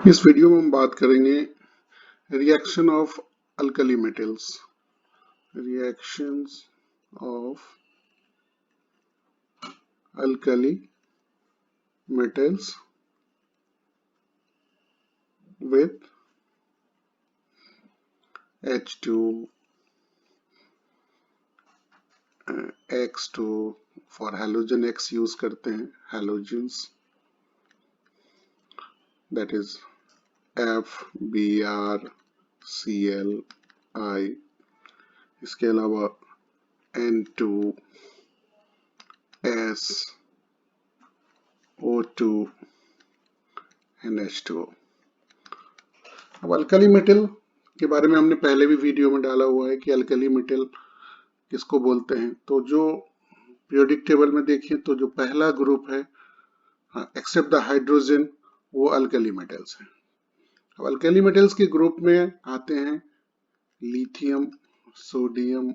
इस वीडियो में हम बात करेंगे reaction of alkali metals. Reactions of alkali metals with H2 X2 for halogen X use करते हैं, हेलोजेंस दैट इज FBrClI। इसके अलावा N2SO2 NH2। अब अल्कली मेटल के बारे में हमने पहले भी वीडियो में डाला हुआ है कि अल्कली मेटल किसको बोलते हैं। तो जो पीरियोडिक टेबल में देखिए तो जो पहला ग्रुप है एक्सेप्ट द हाइड्रोजन वो अल्कली मेटल्स हैं। अब अल्कली मेटल्स के ग्रुप में आते हैं lithium, sodium,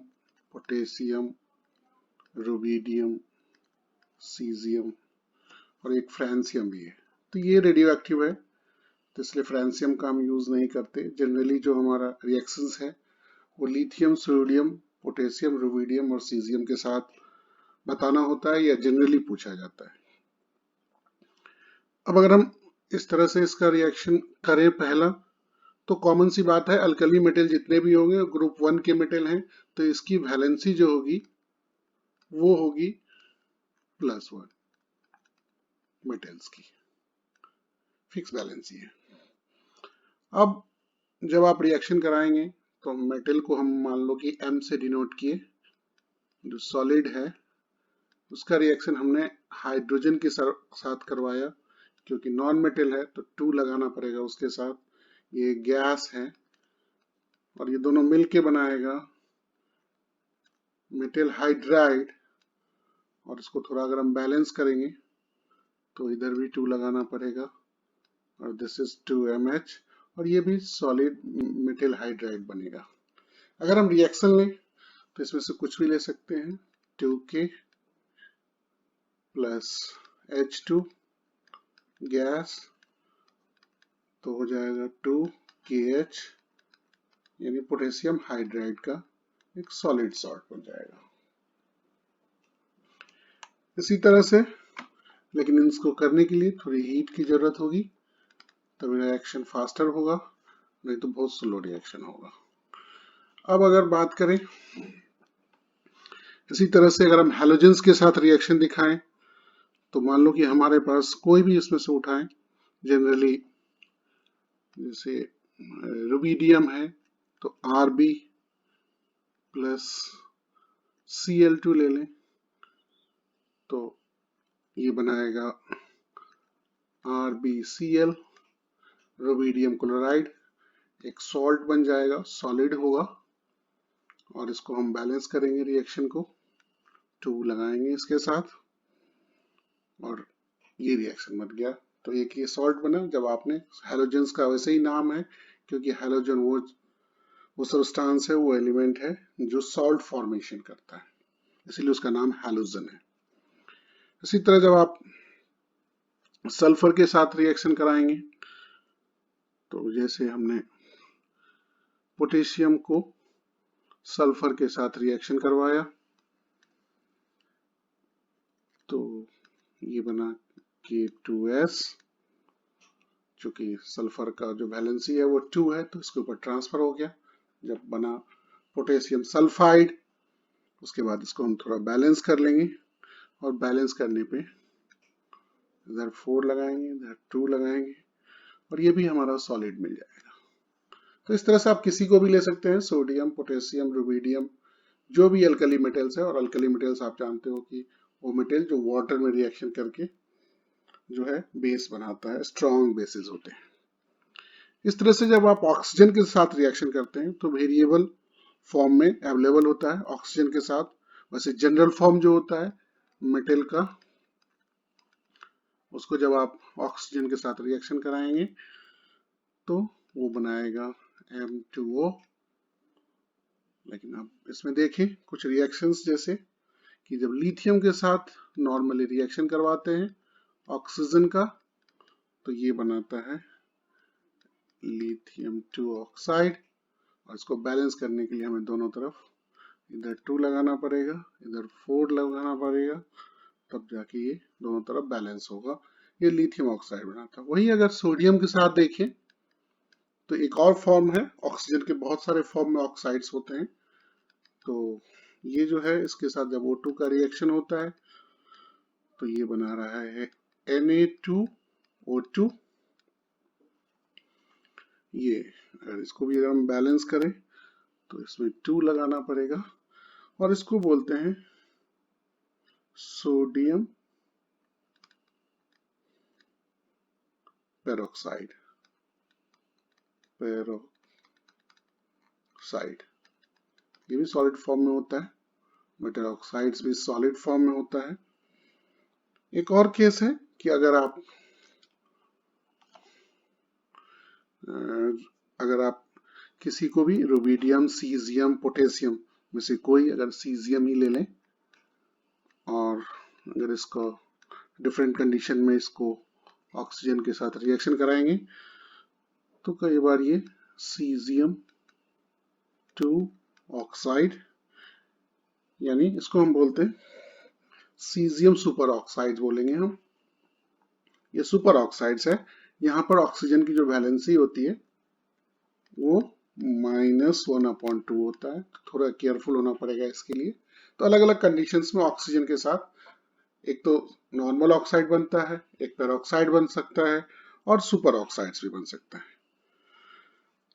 potassium, rubidium, caesium और एक फ्रांसियम भी है। तो ये रेडियो एक्टिव है, तो इसलिए फ्रांसियम का हम यूज नहीं करते। जनरली जो हमारा रिएक्शंस है वो लिथियम, सोडियम, पोटेशियम, रुबिडियम और सीजियम के साथ बताना होता है या जनरली पूछा जाता है। अब अगर हम इस तरह से इसका रिएक्शन करें पहला, तो कॉमन सी बात है अल्कली मेटल जितने भी होंगे ग्रुप 1 के मेटल हैं, तो इसकी वैलेंसी जो होगी वो होगी +1 मेटल्स की, फिक्स वैलेंसी है। अब जब आप रिएक्शन कराएंगे तो मेटल को हम मान लो कि M से डिनोट किए, जो सॉलिड है उसका रिएक्शन हमने हाइड्रोजन के साथ करवाया, क्योंकि नॉन मेटल है तो 2 लगाना पड़ेगा उसके साथ। ये गैस है और ये दोनों मिलके बनाएगा मेटल हाइड्राइड, और इसको थोड़ा अगर हम बैलेंस करेंगे तो इधर भी 2 लगाना पड़ेगा और दिस इज 2MH और ये भी सॉलिड मेटल हाइड्राइड बनेगा। अगर हम रिएक्शन लें तो इसमें से कुछ भी ले सकते हैं, 2K प्लस H2 गैस तो हो जाएगा 2KH, यानी पोटेशियम हाइड्राइड का एक सॉलिड सॉल्ट बन जाएगा। इसी तरह से, लेकिन इसको करने के लिए थोड़ी हीट की जरूरत होगी, तभी रिएक्शन फास्टर होगा, नहीं तो बहुत स्लो रिएक्शन होगा। अब अगर बात करें इसी तरह से अगर हम हैलोजेंस के साथ रिएक्शन दिखाएं, तो मान लो कि हमारे पास कोई भी इसमें से उठाएं, जनरली जैसे रुबिडियम है तो Rb प्लस Cl2 ले लें तो ये बनाएगा RbCl, रुबिडियम क्लोराइड, एक सॉल्ट बन जाएगा, सॉलिड होगा। और इसको हम बैलेंस करेंगे, रिएक्शन को 2 लगाएंगे इसके साथ और ये रिएक्शन बन गया। तो एक ये सॉल्ट बना। जब आपने हैलोजेंस का वैसे ही नाम है, क्योंकि हैलोजन वो सब्सटेंस है, वो एलिमेंट है जो सॉल्ट फॉर्मेशन करता है, इसीलिए उसका नाम हैलोजन है। इसी तरह जब आप सल्फर के साथ रिएक्शन कराएंगे, तो जैसे हमने पोटेशियम को सल्फर के साथ रिएक्शन करवाया तो ये बना K2S, चूंकि सल्फर का जो वैलेंसी है वो 2 है तो इसके ऊपर ट्रांसफर हो गया। जब बना पोटेशियम सल्फाइड, उसके बाद इसको हम थोड़ा बैलेंस कर लेंगे और बैलेंस करने पे इधर 4 लगाएंगे, इधर 2 लगाएंगे और ये भी हमारा सॉलिड मिल जाएगा। तो इस तरह से आप किसी को भी ले सकते हैं, सोडियम, पोटेशियम, रुबिडियम, जो भी अल्कली मेटल्स है। और अल्कली मेटल्स आप जानते हो कि वो मेटल जो वाटर में रिएक्शन करके जो है बेस बनाता है, स्ट्रॉन्ग बेसिस होते हैं। इस तरह से जब आप ऑक्सीजन के साथ रिएक्शन करते हैं तो वेरिएबल फॉर्म में अवेलेबल होता है ऑक्सीजन के साथ। वैसे जनरल फॉर्म जो होता है मेटल का, उसको जब आप ऑक्सीजन के साथ रिएक्शन कराएंगे तो वो बनाएगा M2O। लेकिन अब इसमें देखें कुछ रिएक्शंस, जैसे कि जब लिथियम के साथ नॉर्मली रिएक्शन करवाते हैं ऑक्सीजन का, तो ये बनाता है लिथियम 2 ऑक्साइड, और इसको बैलेंस करने के लिए हमें दोनों तरफ इधर 2 लगाना पड़ेगा, इधर 4 लगाना पड़ेगा, तब जाके ये दोनों तरफ बैलेंस होगा। ये लिथियम ऑक्साइड बनाता है। वही अगर सोडियम के साथ देखें तो एक और फॉर्म है, ऑक्सीजन के बहुत सारे फॉर्म में ऑक्साइड्स होते हैं। तो ये जो है इसके साथ जब O2 का रिएक्शन होता है तो ये बना रहा है Na2O2। ये अगर इसको भी हम बैलेंस करें तो इसमें 2 लगाना पड़ेगा, और इसको बोलते हैं सोडियम पेरोक्साइड। ये भी सॉलिड फॉर्म में होता है, मेटल ऑक्साइड्स भी सॉलिड फॉर्म में होता है। एक और केस है कि अगर आप किसी को भी रुबिडियम, सीजियम, पोटेशियम में से कोई अगर सीजियम ही ले लें और अगर इसको डिफरेंट कंडीशन में इसको ऑक्सीजन के साथ रिएक्शन कराएंगे तो कई बार ये सीजियम 2 ऑक्साइड, यानी इसको हम बोलते हैं सीजियम सुपर ऑक्साइड बोलेंगे हम। ये सुपर ऑक्साइड्स है। यहाँ पर ऑक्सीजन की जो वैलेंसी होती है वो -1/2 होता है, तो थोड़ा केयरफुल होना पड़ेगा इसके लिए। तो अलग अलग कंडीशंस में ऑक्सीजन के साथ एक तो नॉर्मल ऑक्साइड बनता है, एक पेरोक्साइड बन सकता है, और सुपर ऑक्साइड्स भी बन सकता है।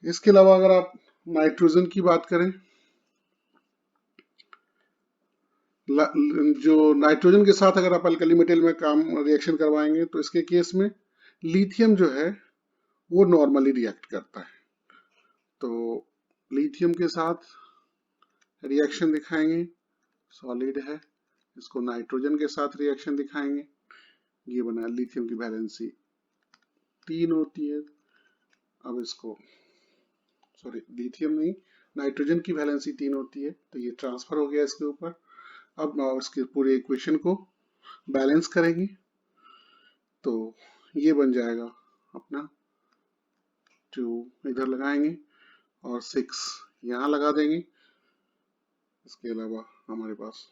इसके अलावा अगर आप नाइट्रोजन की बात करें, जो नाइट्रोजन के साथ अगर आप अल्कली मेटल में काम रिएक्शन करवाएंगे तो इसके केस में लिथियम जो है वो नॉर्मली रिएक्ट करता है। तो लिथियम के साथ रिएक्शन दिखाएंगे, सॉलिड है, इसको नाइट्रोजन के साथ रिएक्शन दिखाएंगे, ये बना लिथियम की वैलेंसी 3 होती है। अब इसको लिथियम नहीं, नाइट्रोजन की वैलेंसी 3 होती है, तो ये ट्रांसफर हो गया इसके ऊपर। अब इसके पूरे इक्वेशन को बैलेंस करेंगे तो ये बन जाएगा अपना 2 इधर लगाएंगे और 6 यहाँ लगा देंगे। इसके अलावा हमारे पास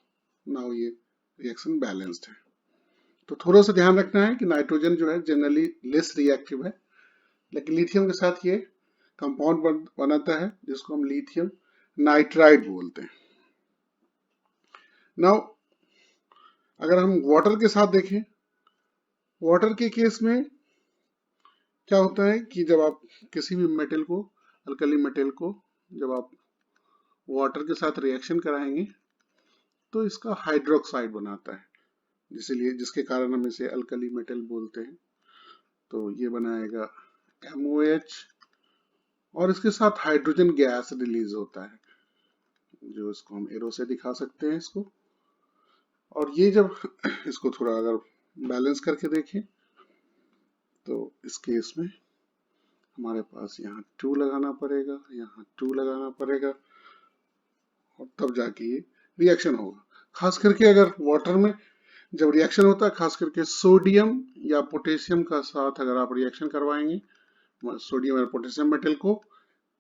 नाउ ये रिएक्शन बैलेंस्ड है। तो थोड़ा सा ध्यान रखना है कि नाइट्रोजन जो है जनरली लेस रिएक्टिव है, लेकिन लिथियम के साथ ये कंपाउंड बनाता है जिसको हम लिथियम नाइट्राइड बोलते हैं। नाउ अगर हम वाटर के साथ देखें, वाटर के केस में क्या होता है कि जब आप किसी भी मेटल को, अल्कली मेटल को जब आप वाटर के साथ रिएक्शन कराएंगे तो इसका हाइड्रोक्साइड बनाता है, इसीलिए जिसके कारण हम इसे अल्कली मेटल बोलते हैं। तो ये बनाएगा MOH, और इसके साथ हाइड्रोजन गैस रिलीज होता है, जो इसको हम एरो से दिखा सकते हैं इसको। और ये जब इसको थोड़ा अगर बैलेंस करके देखें तो इस केस में हमारे पास यहाँ 2 लगाना पड़ेगा, यहाँ 2 लगाना पड़ेगा, और तब जाके ये रिएक्शन होगा। खास करके अगर वाटर में जब रिएक्शन होता है, खास करके सोडियम या पोटेशियम का साथ अगर आप रिएक्शन करवाएंगे, सोडियम या पोटेशियम मेटल को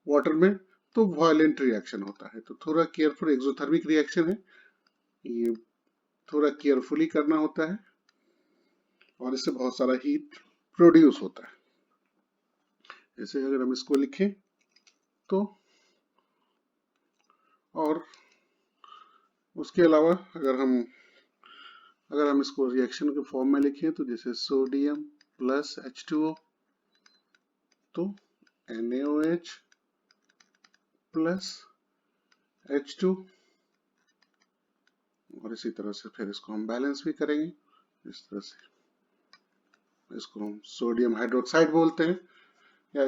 वाटर में, तो वायलेंट रिएक्शन होता है। तो थोड़ा केयरफुल, एक्सोथर्मिक रिएक्शन है, ये थोड़ा केयरफुली करना होता है, और इससे बहुत सारा हीट प्रोड्यूस होता है। जैसे अगर हम इसको लिखें तो, और उसके अलावा अगर हम इसको रिएक्शन के फॉर्म में लिखें तो जैसे सोडियम प्लस H2O तो NaOH प्लस H2, और इसी तरह से फिर इसको हम बैलेंस भी करेंगे इस तरह से। इसको हम सोडियम हाइड्रोक्साइड बोलते हैं, या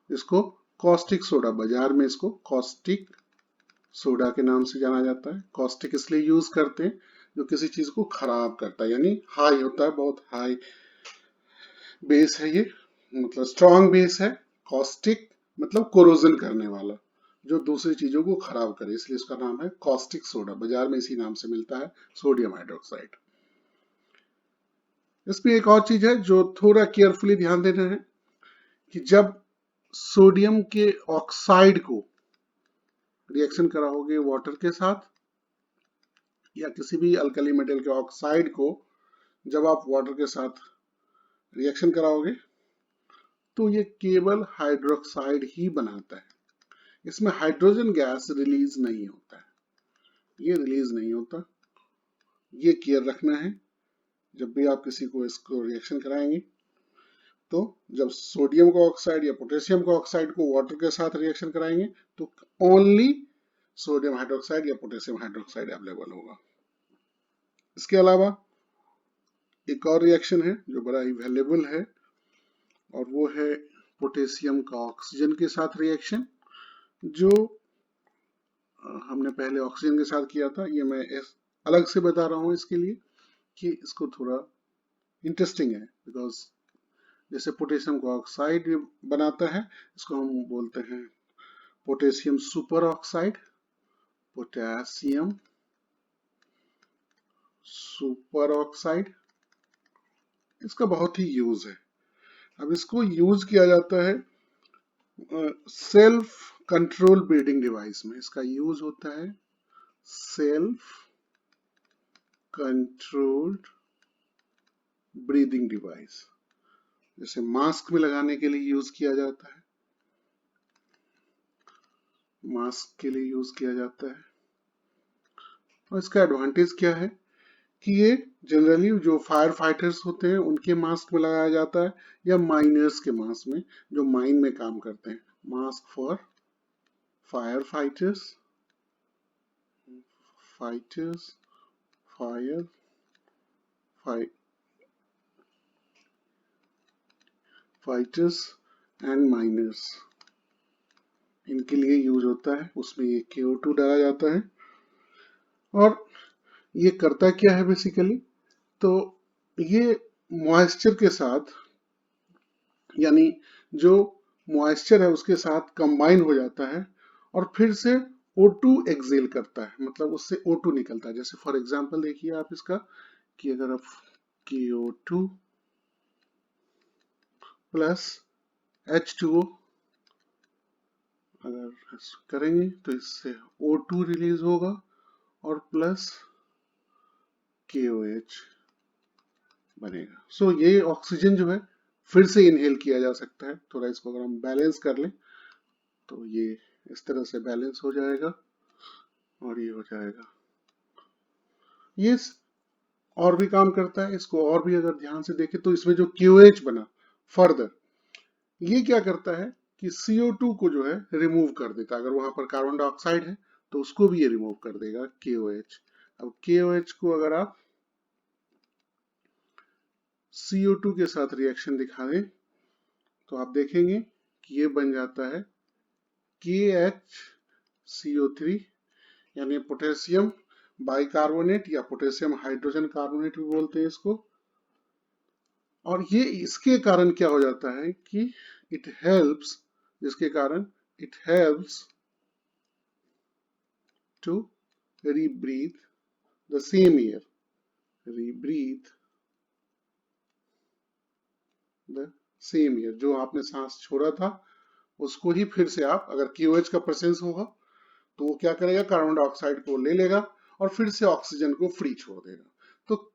इसको कॉस्टिक सोडा, बाजार में इसको कॉस्टिक सोडा के नाम से जाना जाता है। कॉस्टिक इसलिए यूज करते हैं जो किसी चीज को खराब करता है, यानी हाई होता है, बहुत हाई बेस है ये, मतलब स्ट्रॉन्ग बेस है। कॉस्टिक मतलब कोरोजन करने वाला, जो दूसरी चीजों को खराब करे, इसलिए इसका नाम है कॉस्टिक सोडा, बाजार में इसी नाम से मिलता है, सोडियम हाइड्रोक्साइड। इसमें एक और चीज है जो थोड़ा केयरफुली ध्यान देना है कि जब सोडियम के ऑक्साइड को रिएक्शन कराओगे वाटर के साथ या किसी भी अल्कली मेटल के ऑक्साइड को जब आप वाटर के साथ रिएक्शन कराओगे तो ये केवल हाइड्रोक्साइड ही बनाता है, इसमें हाइड्रोजन गैस रिलीज नहीं होता है, ये रिलीज नहीं होता। ये केयर रखना है जब भी आप किसी को इसको रिएक्शन कराएंगे। तो जब सोडियम का ऑक्साइड या पोटेशियम का ऑक्साइड को वाटर के साथ रिएक्शन कराएंगे तो ओनली सोडियम हाइड्रोक्साइड या पोटेशियम हाइड्रोक्साइड अवेलेबल होगा। इसके अलावा एक और रिएक्शन है जो बड़ा ही वैल्यूएबल है और वो है पोटेशियम का ऑक्सीजन के साथ रिएक्शन, जो हमने पहले ऑक्सीजन के साथ किया था। ये मैं अलग से बता रहा हूँ इसके लिए कि इसको थोड़ा इंटरेस्टिंग है, बिकॉज जैसे पोटेशियम का ऑक्साइड बनाता है, इसको हम बोलते हैं potassium super oxide, potassium super oxide. इसका बहुत ही यूज है। अब इसको यूज किया जाता है सेल्फ कंट्रोल ब्रीदिंग डिवाइस में। इसका यूज होता है सेल्फ कंट्रोल्ड ब्रीदिंग डिवाइस, जैसे मास्क में लगाने के लिए यूज किया जाता है, मास्क के लिए यूज किया जाता है। और इसका एडवांटेज क्या है कि ये जनरली जो फायर फाइटर्स होते हैं उनके मास्क में लगाया जाता है या माइनर्स के मास्क में जो माइन में काम करते हैं। Mask for fire fighters, fighters and miners, इनके लिए यूज होता है। उसमें ये CO2 डाला जाता है और ये करता क्या है बेसिकली, तो ये मॉइस्चर के साथ, यानी जो मॉइस्चर है उसके साथ कंबाइन हो जाता है और फिर से O2 एक्सेल करता है, मतलब उससे O2 निकलता है। जैसे फॉर एग्जांपल देखिए आप इसका कि अगर आप CO2 प्लस H2O अगर करेंगे तो इससे O2 रिलीज होगा और प्लस KOH बनेगा। सो ये ऑक्सीजन जो है फिर से इनहेल किया जा सकता है। थोड़ा इसको अगर हम बैलेंस कर लें तो ये इस तरह से बैलेंस हो जाएगा और ये हो जाएगा। ये और भी काम करता है। इसको और भी अगर ध्यान से देखें तो इसमें जो KOH बना फर्दर, ये क्या करता है कि CO2 को जो है रिमूव कर देता है। अगर वहां पर कार्बन डाइऑक्साइड है तो उसको भी ये रिमूव कर देगा KOH। अब KOH को अगर आप CO2 के साथ रिएक्शन दिखा दें तो आप देखेंगे कि ये बन जाता है KHCO3, यानी पोटेशियम बाइकार्बोनेट या पोटेशियम हाइड्रोजन कार्बोनेट भी बोलते हैं इसको। और ये इसके कारण क्या हो जाता है कि इट हेल्प्स, जिसके कारण it helps to rebreathe the same air, rebreathe the same air, जो आपने सांस छोड़ा था उसको ही फिर से आप, अगर KOH का प्रेजेंस होगा तो वो क्या करेगा, कार्बन डाइऑक्साइड को ले लेगा और फिर से ऑक्सीजन को फ्री छोड़ देगा। तो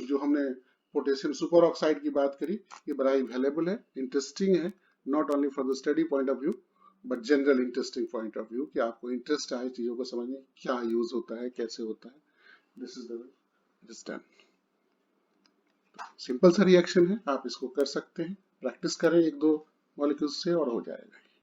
जो हमने पोटेशियम सुपर ऑक्साइड की बात करी, ये बड़ा ही वैल्यूएबल है, इंटरेस्टिंग है, not only for the study point of view but general interesting point of view, कि आपको इंटरेस्ट आए चीजों को समझने, क्या यूज होता है, कैसे होता है। This is the just done. Simple सा रिएक्शन है, आप इसको कर सकते हैं, प्रैक्टिस करें एक दो मॉलिक्यूल्स से और हो जाएगा।